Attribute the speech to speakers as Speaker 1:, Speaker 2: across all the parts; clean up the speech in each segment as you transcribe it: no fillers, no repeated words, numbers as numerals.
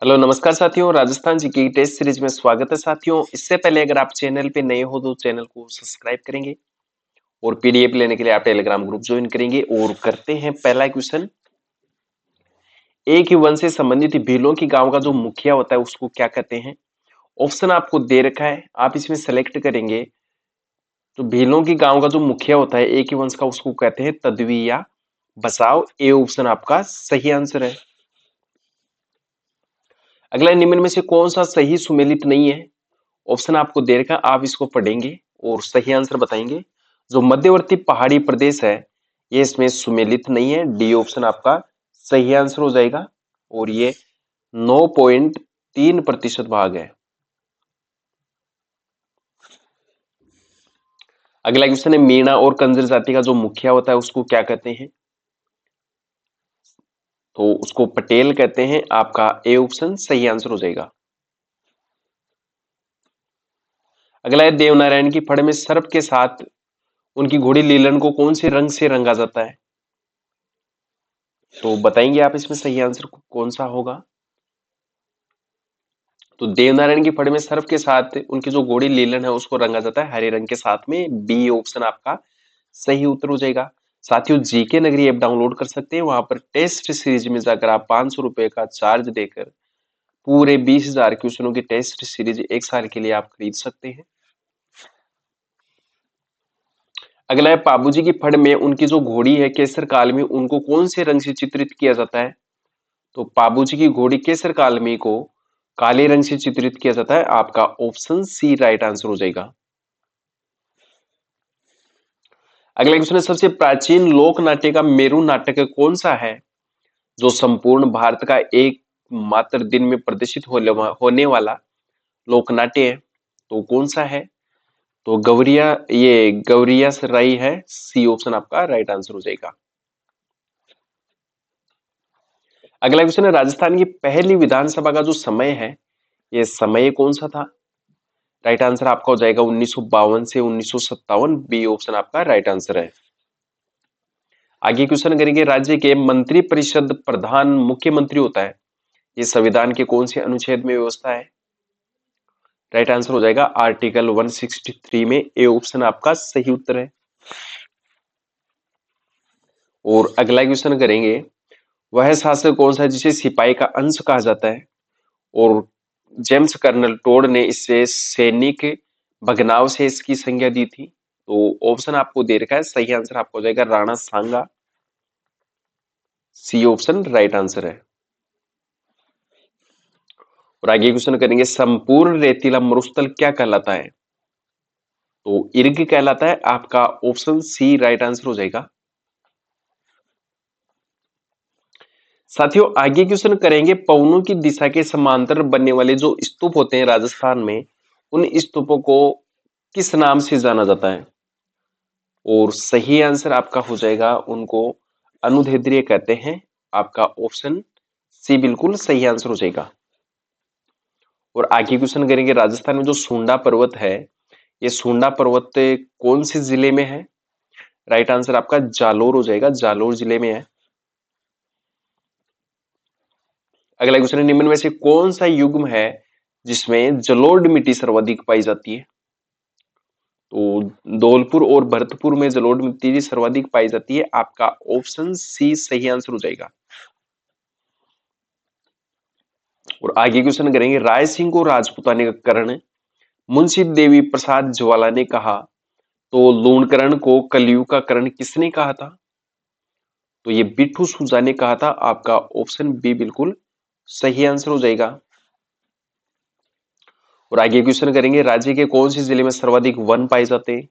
Speaker 1: Hello नमस्कार साथियों, राजस्थान जी की टेस्ट सीरीज में स्वागत है साथियों। इससे पहले अगर आप चैनल पे नए हो तो चैनल को सब्सक्राइब करेंगे और पीडीएफ लेने के लिए आप टेलीग्राम ग्रुप ज्वाइन करेंगे। और करते हैं पहला क्वेश्चन। एक ही वन से संबंधित भीलों की गांव का जो मुखिया होता है उसको क्या कहते हैं? ऑप्शन आपको दे रखा है, आप इसमें सेलेक्ट करेंगे। तो भीलों की गांव का जो मुखिया होता है एक ही वंश का उसको कहते हैं तदवी या बसाव। ए ऑप्शन आपका सही आंसर है। अगला, निम्न में से कौन सा सही सुमेलित नहीं है? ऑप्शन आपको दे रखा, आप इसको पढ़ेंगे और सही आंसर बताएंगे। जो मध्यवर्ती पहाड़ी प्रदेश है ये इसमें सुमेलित नहीं है। डी ऑप्शन आपका सही आंसर हो जाएगा और ये 9.3% भाग है। अगला क्वेश्चन है, मीणा और कंजर जाति का जो मुखिया होता है उसको क्या कहते हैं? तो उसको पटेल कहते हैं। आपका ए ऑप्शन सही आंसर हो जाएगा। अगला है, देवनारायण की फड़ में सर्प के साथ उनकी घोड़ी लीलन को कौन से रंग से रंगा जाता है? तो बताएंगे आप इसमें सही आंसर कौन सा होगा? तो देवनारायण की फड़ में सर्प के साथ उनकी जो घोड़ी लीलन है उसको रंगा जाता है हरे रंग के साथ में। बी ऑप्शन आपका सही उत्तर हो जाएगा। साथियों, जीके नगरी ऐप डाउनलोड कर सकते हैं। वहां पर टेस्ट सीरीज में जाकर आप 500 रुपए का चार्ज देकर पूरे 20,000 क्वेश्चनों की टेस्ट सीरीज एक साल के लिए आप खरीद सकते हैं। अगला है, पाबूजी की फड़ में उनकी जो घोड़ी है केसर काल में उनको कौन से रंग से चित्रित किया जाता है? तो पाबूजी की घोड़ी केसर कालमी को काले रंग से चित्रित किया जाता है। आपका ऑप्शन सी राइट आंसर हो जाएगा। अगला क्वेश्चन है, सबसे प्राचीन लोक नाट्य का मेरू नाटक कौन सा है जो संपूर्ण भारत का एक मात्र दिन में प्रदर्शित होने वाला लोक नाट्य है? तो कौन सा है? तो गौरिया सराई है। सी ऑप्शन आपका राइट आंसर हो जाएगा। अगला क्वेश्चन है, राजस्थान की पहली विधानसभा का जो समय है ये समय कौन सा था? राइट आंसर आपका हो जाएगा 1952 से 1957। बी ऑप्शन आपका राइट आंसर है। आगे क्वेश्चन करेंगे, राज्य के मंत्री परिषद प्रधान मुख्यमंत्री होता है, ये संविधान के कौन से अनुच्छेद में व्यवस्था है? राइट आंसर हो जाएगा आर्टिकल 163 में। ए ऑप्शन आपका सही उत्तर है। और अगला क्वेश्चन करेंगे, वह शासक कौन सा है जिसे सिपाही का अंश कहा जाता है और जेम्स कर्नल टोड ने इससे सैनिक भगनाव से इसकी संज्ञा दी थी? तो ऑप्शन आपको दे रखा है, सही आंसर आपको हो जाएगा राणा सांगा। सी ऑप्शन राइट आंसर है। और आगे क्वेश्चन करेंगे, संपूर्ण रेतीला मरुस्थल क्या कहलाता है? तो इर्ग कहलाता है। आपका ऑप्शन सी राइट आंसर हो जाएगा। साथियों, आगे क्वेश्चन करेंगे, पवनों की दिशा के समांतर बनने वाले जो स्तूप होते हैं राजस्थान में उन स्तूपों को किस नाम से जाना जाता है? और सही आंसर आपका हो जाएगा, उनको अनुदैर्ध्य कहते हैं। आपका ऑप्शन सी बिल्कुल सही आंसर हो जाएगा। और आगे क्वेश्चन करेंगे, राजस्थान में जो सुंडा पर्वत है ये सुंडा पर्वत कौन से जिले में है? राइट आंसर आपका जालोर हो जाएगा, जालोर जिले में है। अगला क्वेश्चन है, निम्न में से कौन सा युग्म है जिसमें जलोढ़ मिट्टी सर्वाधिक पाई जाती है? तो धौलपुर और भरतपुर में जलोढ़ मिट्टी सर्वाधिक पाई जाती है। आपका ऑप्शन सी सही आंसर हो जाएगा। और आगे क्वेश्चन करेंगे, राय सिंह को राजपूताने का कर्ण मुंशी देवी प्रसाद ज्वाला ने कहा, तो लूणकरण को कलयुग का कर्ण किसने कहा था? तो ये बिट्ठू सुजा ने कहा था। आपका ऑप्शन बी बिल्कुल सही आंसर हो जाएगा। और आगे क्वेश्चन करेंगे, राज्य के कौन से जिले में सर्वाधिक वन पाए जाते हैं?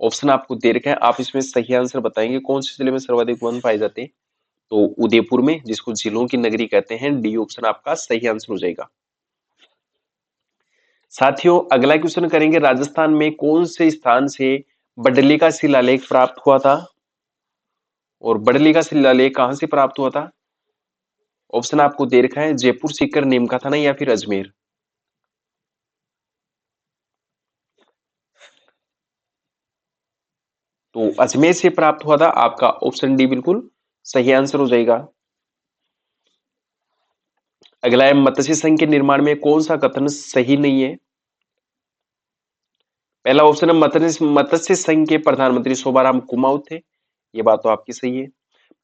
Speaker 1: ऑप्शन आपको दे रखे हैं, आप इसमें सही आंसर बताएंगे कौन से जिले में सर्वाधिक वन पाए जाते हैं। तो उदयपुर में, जिसको जिलों की नगरी कहते हैं। डी ऑप्शन आपका सही आंसर हो जाएगा। साथियों, अगला क्वेश्चन करेंगे, राजस्थान में कौन से स्थान से बडली का शिलालेख प्राप्त हुआ था? और बडली का शिलालेख कहां से प्राप्त हुआ था? ऑप्शन आपको दे रखा है, जयपुर, सीकर, नीमका थाना या फिर अजमेर। तो अजमेर से प्राप्त हुआ था। आपका ऑप्शन डी बिल्कुल सही आंसर हो जाएगा। अगला है मत्स्य संघ के निर्माण में कौन सा कथन सही नहीं है? पहला ऑप्शन है मत्स्य मत्स्य संघ के प्रधानमंत्री शोभाराम कुमाऊं थे। ये बात तो आपकी सही है।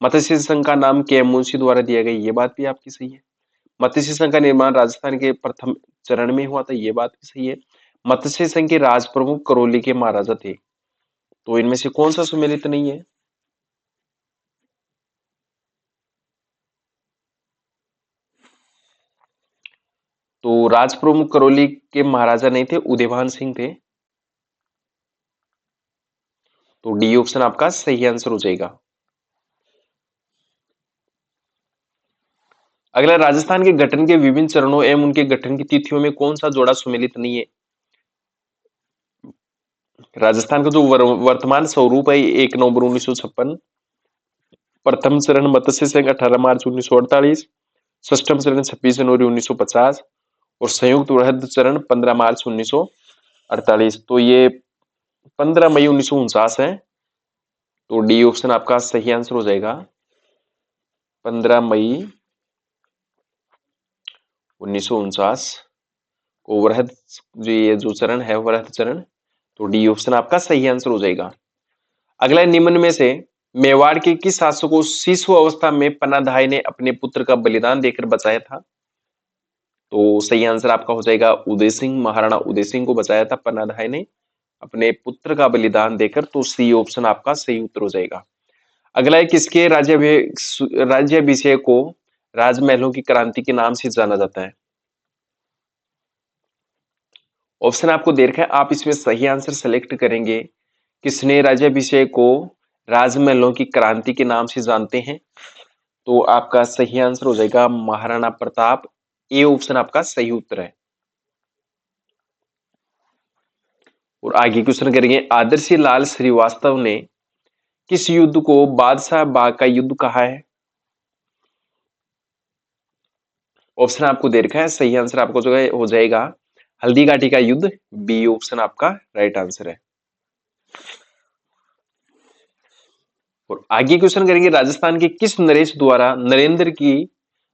Speaker 1: मत्स्य संघ का नाम के एम मुंशी द्वारा दिया गया, ये बात भी आपकी सही है। मत्स्य संघ का निर्माण राजस्थान के प्रथम चरण में हुआ था, ये बात भी सही है। मत्स्य संघ के राज प्रमुख करौली के महाराजा थे। तो इनमें से कौन सा सुमेलित नहीं है? तो राज प्रमुख करौली के महाराजा नहीं थे, उदयभान सिंह थे। तो डी ऑप्शन आपका सही आंसर हो जाएगा। अगला, राजस्थान के गठन के विभिन्न चरणों एवं उनके गठन की तिथियों में कौन सा जोड़ा सुमेलित नहीं है? राजस्थान का जो वर्तमान स्वरूप है 1 नवंबर 1956, प्रथम चरण मत्स्य संघ 18 मार्च 1948, षष्ठम चरण 26 जनवरी 1950 और संयुक्त वृहद चरण 15 मार्च 1948। तो ये 15 मई 1949 है। तो डी ऑप्शन आपका सही आंसर हो जाएगा। 15 मई 1949 को वृहद, जो ये जो चरण है वृहद चरण, तो डी ऑप्शन आपका सही आंसर हो जाएगा। अगला, निम्न में से मेवाड़ के किस शासक को शिशु अवस्था में पन्नाधाय ने अपने पुत्र का बलिदान देकर बचाया था? तो सही आंसर आपका हो जाएगा उदय सिंह, महाराणा उदय सिंह को बचाया था पन्नाधाय ने अपने पुत्र का बलिदान देकर। तो सी ऑप्शन आपका सही उत्तर हो जाएगा। अगला है, किसके राज्याभिषेक को राजमहलों की क्रांति के नाम से जाना जाता है? ऑप्शन आपको दे रखा है, आप इसमें सही आंसर सेलेक्ट करेंगे। किसने राज्याभिषेक को राजमहलों की क्रांति के नाम से जानते हैं? तो आपका सही आंसर हो जाएगा महाराणा प्रताप। ए ऑप्शन आपका सही उत्तर है। और आगे क्वेश्चन करेंगे, आदर्श लाल श्रीवास्तव ने किस युद्ध को बादशाह बाग का युद्ध कहा है? ऑप्शन आपको दे रखा है, सही आंसर आपको जो है हो जाएगा हल्दी घाटी का युद्ध। बी ऑप्शन आपका राइट आंसर है। और आगे क्वेश्चन करेंगे, राजस्थान के किस नरेश द्वारा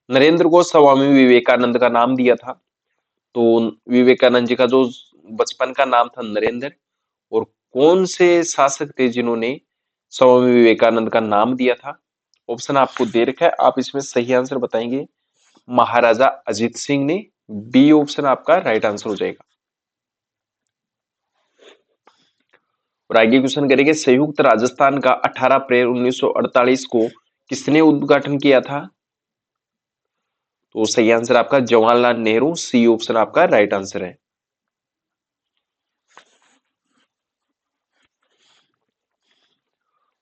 Speaker 1: नरेंद्र को स्वामी विवेकानंद का नाम दिया था? तो विवेकानंद जी का जो बचपन का नाम था नरेंद्र। और कौन से शासक थे जिन्होंने स्वामी विवेकानंद का नाम दिया था? ऑप्शन आपको दे रखा है, आप इसमें सही आंसर बताएंगे। महाराजा अजीत सिंह ने। बी ऑप्शन आपका राइट आंसर हो जाएगा। और आगे क्वेश्चन करेंगे, संयुक्त राजस्थान का 18 अप्रैल 1948 को किसने उद्घाटन किया था? तो सही आंसर आपका जवाहरलाल नेहरू। सी ऑप्शन आपका राइट आंसर है।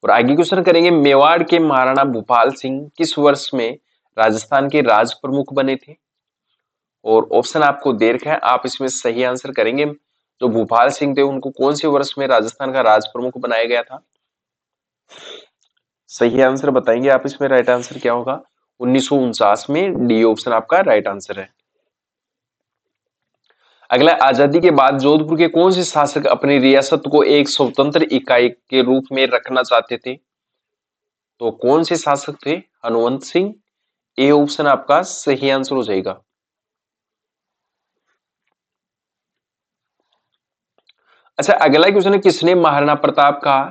Speaker 1: और आगे क्वेश्चन करेंगे, मेवाड़ के महाराणा भूपाल सिंह किस वर्ष में राजस्थान के राज प्रमुख बने थे? और ऑप्शन आपको दे रखा है, आप इसमें सही आंसर करेंगे। जो भूपाल सिंह थे उनको कौन से वर्ष में राजस्थान का राज प्रमुख बनाया गया था? सही आंसर बताएंगे आप इसमें, राइट आंसर क्या होगा? 1949 में। डी ऑप्शन आपका राइट आंसर है। अगला, आजादी के बाद जोधपुर के कौन से शासक अपनी रियासत को एक स्वतंत्र इकाई के रूप में रखना चाहते थे? तो कौन से शासक थे? हनुमंत सिंह। ए ऑप्शन आपका सही आंसर हो जाएगा। अच्छा, अगला क्वेश्चन है, किसने महाराणा प्रताप का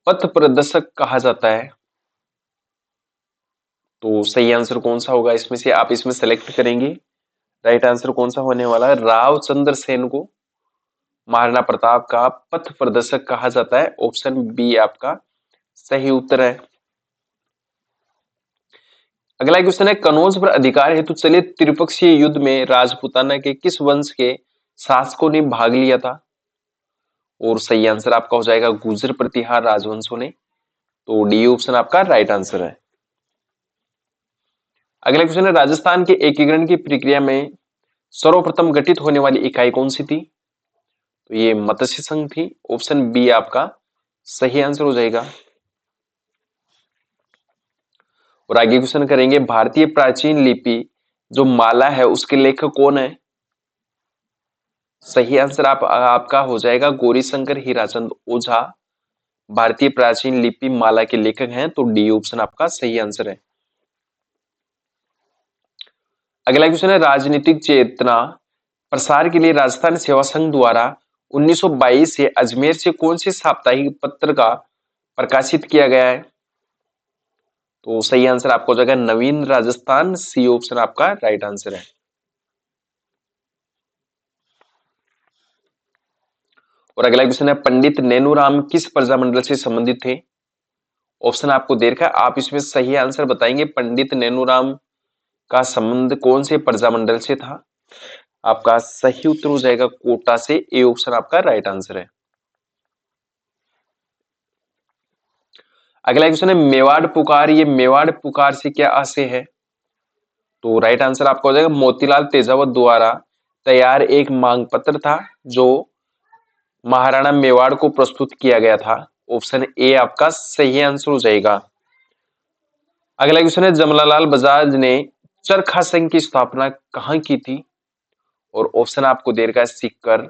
Speaker 1: पथ प्रदर्शक कहा जाता है? तो सही आंसर कौन सा होगा इसमें से, आप इसमें सेलेक्ट करेंगे। राइट आंसर कौन सा होने वाला है? राव चंद्र सेन को महाराणा प्रताप का पथ प्रदर्शक कहा जाता है। ऑप्शन बी आपका सही उत्तर है। अगला क्वेश्चन है, कनौज पर अधिकार हेतु चले त्रिपक्षीय युद्ध में राजपूताना के किस वंश के शासकों ने भाग लिया था? और सही आंसर आपका हो जाएगा गुर्जर प्रतिहार राजवंशों ने। तो डी ऑप्शन आपका राइट आंसर है। अगला क्वेश्चन है, राजस्थान के एकीकरण की प्रक्रिया में सर्वप्रथम गठित होने वाली इकाई कौन सी थी? तो ये मत्स्य संघ थी। ऑप्शन बी आपका सही आंसर हो जाएगा। और आगे क्वेश्चन करेंगे, भारतीय प्राचीन लिपि जो माला है उसके लेखक कौन है? सही आंसर आपका हो जाएगा गौरीशंकर हीराचंद ओझा भारतीय प्राचीन लिपि माला के लेखक हैं। तो डी ऑप्शन आपका सही आंसर है। अगला क्वेश्चन है, राजनीतिक चेतना प्रसार के लिए राजस्थान सेवा संघ द्वारा 1922 से अजमेर से कौन से साप्ताहिक पत्र का प्रकाशित किया गया है? तो सही आंसर आपको हो जाएगा नवीन राजस्थान, सी ऑप्शन आपका राइट आंसर है। और अगला क्वेश्चन है, पंडित नेनूराम किस प्रजामंडल से संबंधित थे? ऑप्शन आपको दे रखा है, आप इसमें सही आंसर बताएंगे। पंडित नेनूराम का संबंध कौन से प्रजामंडल से था? आपका सही उत्तर हो जाएगा कोटा से, ए ऑप्शन आपका राइट आंसर है। अगला क्वेश्चन है, मेवाड़ पुकार, ये मेवाड़ पुकार से क्या आशय है? तो राइट आंसर आपका हो जाएगा मोतीलाल तेजावत द्वारा तैयार एक मांग पत्र था जो महाराणा मेवाड़ को प्रस्तुत किया गया था। ऑप्शन ए आपका सही आंसर हो जाएगा। अगला क्वेश्चन है, जमनालाल बजाज ने चरखा संघ की स्थापना कहाँ की थी? और ऑप्शन आपको दे रखा है सीकर,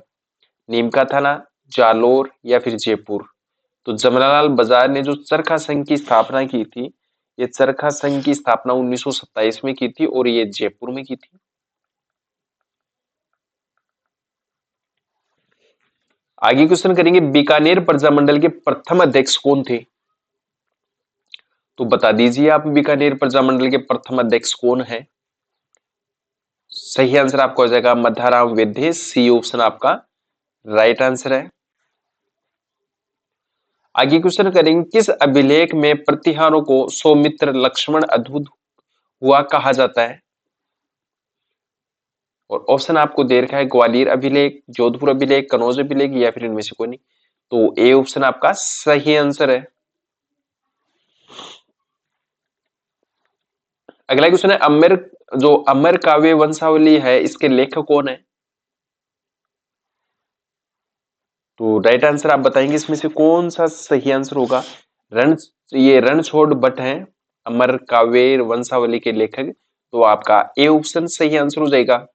Speaker 1: नीमका थाना, जालोर या फिर जयपुर। तो जमनालाल बजाज ने जो चरखा संघ की स्थापना की थी, ये चरखा संघ की स्थापना 1927 में की थी और ये जयपुर में की थी। आगे क्वेश्चन करेंगे, बीकानेर प्रजामंडल के प्रथम अध्यक्ष कौन थे? तो बता दीजिए आप, बीकानेर प्रजामंडल के प्रथम अध्यक्ष कौन है? सही आंसर आपका हो जाएगा मधाराम वैद्य, सी ऑप्शन आपका राइट आंसर है। आगे क्वेश्चन करेंगे, किस अभिलेख में प्रतिहारों को सौमित्र, लक्ष्मण, अद्भुत हुआ कहा जाता है? और ऑप्शन आपको दे रखा है ग्वालियर अभिलेख, जोधपुर अभिलेख, कनौज अभिलेख या फिर इनमें से कोई नहीं। तो ए ऑप्शन आपका सही आंसर है। अगला क्वेश्चन है, अमर काव्य वंशावली है, इसके लेखक कौन है? तो राइट आंसर आप बताएंगे इसमें से कौन सा सही आंसर होगा? ये रणछोड़ भट्ट हैं अमर काव्य वंशावली के लेखक। तो आपका ए ऑप्शन सही आंसर हो जाएगा।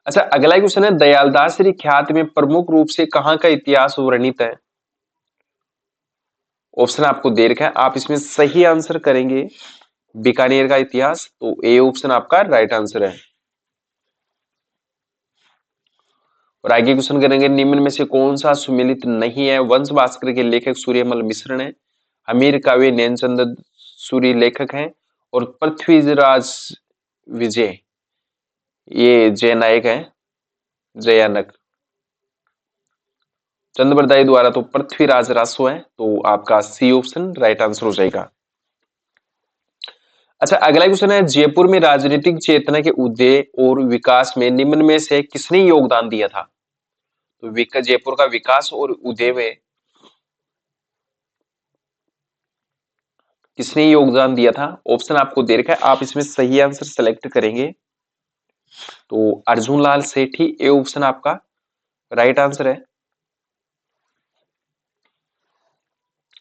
Speaker 1: अच्छा, अगला क्वेश्चन है, दयालदास ख्यात में प्रमुख रूप से कहाँ का इतिहास वर्णित है? ऑप्शन आपको दे रखा है, आप इसमें सही आंसर करेंगे बीकानेर का इतिहास। तो ए ऑप्शन आपका राइट आंसर है। और आगे क्वेश्चन करेंगे, निम्न में से कौन सा सुमेलित नहीं है? वंश भास्कर के लेखक सूर्यमल मिश्र ने, हमीर काव्य नैनचंद सूरी लेखक हैं और पृथ्वीराज विजय ये जयनायक हैं, जयानक। चंद्रबरदाई द्वारा तो पृथ्वीराज रासो है। तो आपका सी ऑप्शन राइट आंसर हो जाएगा। अच्छा, अगला क्वेश्चन है, जयपुर में राजनीतिक चेतना के उदय और विकास में निम्न में से किसने योगदान दिया था? तो जयपुर का विकास और उदय में किसने योगदान दिया था? ऑप्शन आपको दे रखा है, आप इसमें सही आंसर सेलेक्ट करेंगे। तो अर्जुन लाल सेठी, ए ऑप्शन आपका राइट आंसर है।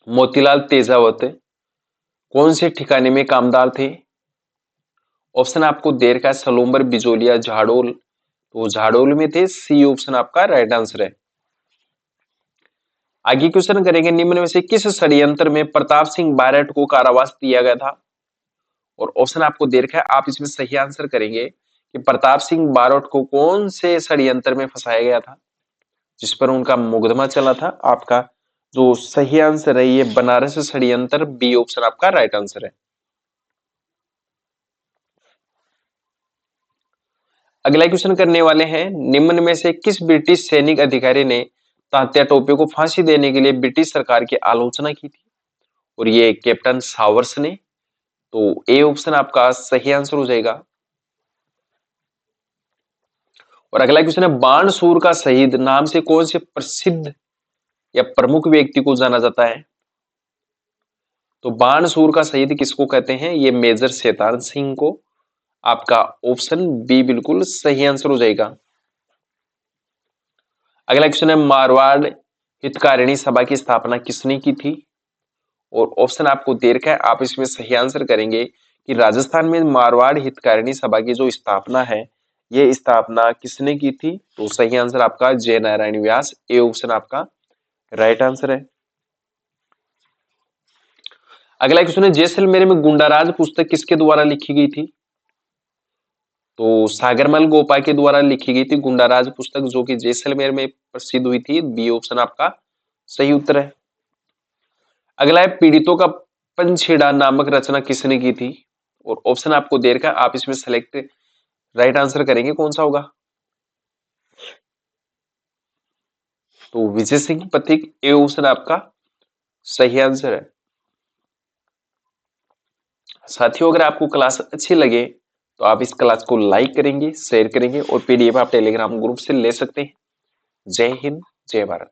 Speaker 1: मोतीलाल तेजावत कौन से ठिकाने में कामदार थे? ऑप्शन आपको दे रखा है सलोम्बर, बिजोलिया, झाड़ोल। तो झाड़ोल में थे, सी ऑप्शन आपका राइट आंसर है। आगे क्वेश्चन करेंगे, निम्न में से किस षड्यंत्र में प्रताप सिंह बारठ को कारावास दिया गया था? और ऑप्शन आपको दे रखा है, आप इसमें सही आंसर करेंगे कि प्रताप सिंह बारठ को कौन से षड्यंत्र में फंसाया गया था जिस पर उनका मुकदमा चला था? आपका जो सही आंसर है ये बनारस षड्यंत्र, बी ऑप्शन आपका राइट आंसर है। अगला क्वेश्चन करने वाले हैं, निम्न में से किस ब्रिटिश सैनिक अधिकारी ने तात्या टोपे को फांसी देने के लिए ब्रिटिश सरकार की आलोचना की थी? और ये कैप्टन सावर्स ने। तो ए ऑप्शन आपका सही आंसर हो जाएगा। और अगला क्वेश्चन है, बाणसूर का शहीद नाम से कौन से प्रसिद्ध या प्रमुख व्यक्ति को जाना जाता है? तो बाणसूर का शहीद किसको कहते हैं? ये मेजर शैतान सिंह को। आपका ऑप्शन बी बिल्कुल सही आंसर हो जाएगा। अगला क्वेश्चन है, मारवाड़ हितकारिणी सभा की स्थापना किसने की थी? और ऑप्शन आपको दे रखा है, आप इसमें सही आंसर करेंगे कि राजस्थान में मारवाड़ हितकारिणी सभा की जो स्थापना है, ये स्थापना किसने की थी? तो सही आंसर आपका जय नारायण व्यास, ए ऑप्शन आपका राइट आंसर है। अगला क्वेश्चन है, जैसलमेर में गुंडाराज पुस्तक किसके द्वारा लिखी गई थी? तो सागरमल गोपा के द्वारा लिखी गई थी गुंडाराज पुस्तक, जो कि जैसलमेर में प्रसिद्ध हुई थी। बी ऑप्शन आपका सही उत्तर है। अगला है पीड़ितों का पंछेड़ा नामक रचना किसने की थी? और ऑप्शन आपको दे रखा है, आप इसमें सेलेक्ट राइट आंसर करेंगे, कौन सा होगा? तो विजय सिंह पथिक ए ऑप्शन आपका सही आंसर है। साथियों, अगर आपको क्लास अच्छी लगे तो आप इस क्लास को लाइक करेंगे, शेयर करेंगे और पीडीएफ आप टेलीग्राम ग्रुप से ले सकते हैं। जय हिंद, जय भारत।